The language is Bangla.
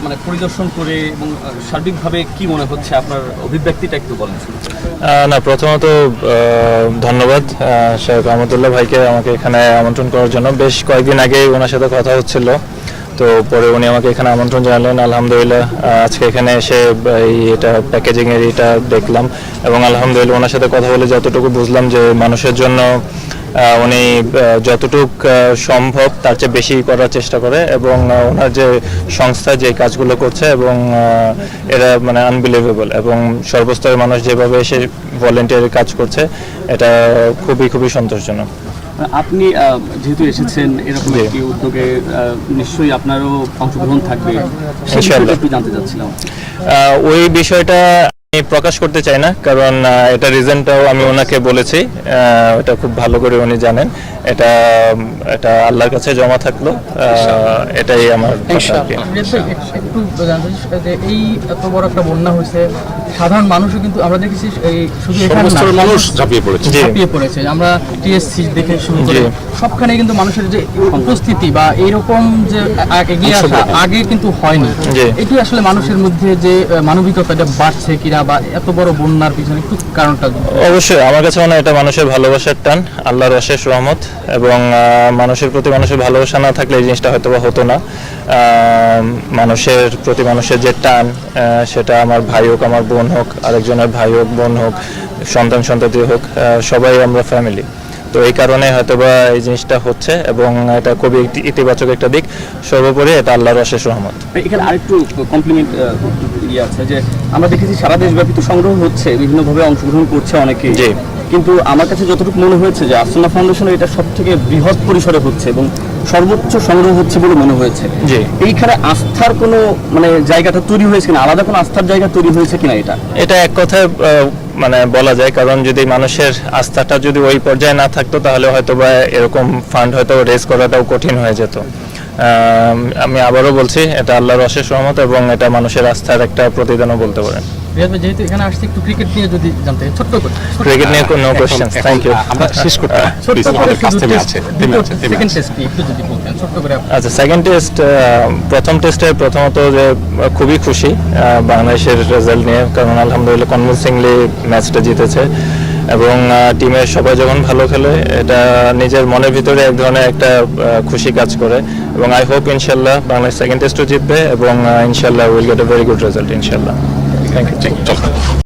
মানে পরিদর্শন করে এবং সার্বিকভাবে কি মনে হচ্ছে, আপনার অভিব্যক্তিটা একটু বলেন। না, প্রথমত ধন্যবাদ শেখ আহমদুল্লাহ ভাইকে আমাকে এখানে আমন্ত্রণ করার জন্য। বেশ কয়েকদিন আগেই ওনার সাথে কথা হচ্ছিল, তো পরে উনি আমাকে এখানে আমন্ত্রণ জানালেন। আলহামদুলিল্লাহ আজকে এখানে এসে এটা প্যাকেজিংয়ের এটা দেখলাম এবং আলহামদুলিল্লাহ ওনার সাথে কথা বলে যতটুকু বুঝলাম যে মানুষের জন্য উনি যতটুক সম্ভব তার চেয়ে বেশি করার চেষ্টা করে এবং ওনার যে সংস্থা যে কাজগুলো করছে এবং এরা মানে আনবিলিভেবল, এবং সর্বস্তরের মানুষ যেভাবে এসে ভলেন্টিয়ারের কাজ করছে এটা খুবই সন্তোষজনক। আপনি যেহেতু এসেছেন এরকম একটি উদ্যোগে, নিশ্চয়ই আপনারও অংশগ্রহণ থাকবে, একটু জানতে চাচ্ছিলাম। ওই বিষয়টা আমি প্রকাশ করতে চাই না, কারণ এটা রিজনটাও আমি ওনাকে বলেছি, এটা খুব ভালো করে উনি জানেন। এটা আল্লাহর কাছে জমা থাকলো, এটাই আমার একটু জানতে চাই, এই এত বড় একটা বন্যা হয়েছে, সাধারণ মানুষও কিন্তু আমরা দেখেছি শুধু এখানে মানুষ ঝাঁপিয়ে পড়েছে। আমরা টিএসসি দেখে শুরু করে সবখানে কিন্তু মানুষের যে উপস্থিতি বা এইরকম যে এগিয়ে আসা আগে কিন্তু হয়নি। এটি আসলে মানুষের মধ্যে যে মানবিকতাটা বাড়ছে কিনা বা এত বড় বন্যার পিছনে একটু কারণটা? অবশ্যই আমার কাছে মনে হয় এটা মানুষের ভালোবাসার টান, আল্লাহর অশেষ রহমত, এবং মানুষের প্রতি মানুষের ভালোবাসা না থাকলে এই জিনিসটা হয়তো বা হতো না। মানুষের প্রতি মানুষের যে টান, সেটা আমার ভাই হোক, আমার বোন হোক, আরেকজনের ভাই হোক, বোন হোক, সন্তান-সন্ততি হোক, সবাই আমরা ফ্যামিলি। তো এই কারণে হয়তোবা এই জিনিসটা হচ্ছে এবং এটা খুবই ইতিবাচক একটা দিক। সর্বোপরি এটা আল্লাহর অশেষ রহমত। এখানে আরেকটু কমপ্লিমেন্ট আছে যে আমরা দেখেছি সারা দেশব্যাপী তো সংগ্রহ হচ্ছে, বিভিন্নভাবে অংশগ্রহণ করছে অনেকেই, কিন্তু আমার কাছে যতটুকু মনে হয়েছে যে আসন্না ফাউন্ডেশনের এটা সব থেকে বৃহৎ পরিসরে হচ্ছে এবং সর্বোচ্চ সংগ্রহ হচ্ছে বলে মনে হয়েছে। এইখানে আস্থার কোনো মানে জায়গাটা তৈরি হয়েছে কিনা, আলাদা কোনো আস্থার জায়গা তৈরি হয়েছে কিনা, এটা এক কথায় মানে বলা যায়, কারণ যদি মানুষের আস্থাটা যদি ওই পর্যায়ে না থাকতো তাহলে হয়তো বা এরকম ফান্ড হয়তো রেজ করাটাও কঠিন হয়ে যেত। আমি আবারও বলছি, এটা আল্লাহর অশেষ রহমত এবং এটা মানুষের আস্থার একটা প্রতিদানও বলতে পারেন। যেহেতু এখানে আসছে, একটু ক্রিকেট নিয়ে যদি জানতে, ছোট্ট করে। ক্রিকেট নিয়ে কোনো কোশ্চেন? Thank you. আমরা শেষ করতে আচ্ছা, সেকেন্ড টেস্ট, প্রথম টেস্টে প্রথমত যে খুবই খুশি বাংলাদেশের রেজাল্ট নিয়ে, কারণ আলহামদুলিল্লাহ কনভিনসিংলি ম্যাচটা জিতেছে এবং টিমের সবাই যখন ভালো খেলে এটা নিজের মনের ভিতরে এক ধরনের একটা খুশি কাজ করে এবং আই হোপ ইনশাল্লাহ বাংলাদেশ সেকেন্ড টেস্টও জিতবে এবং ইনশাল্লাহ will get a very good result ইনশাল্লাহ। Thank you.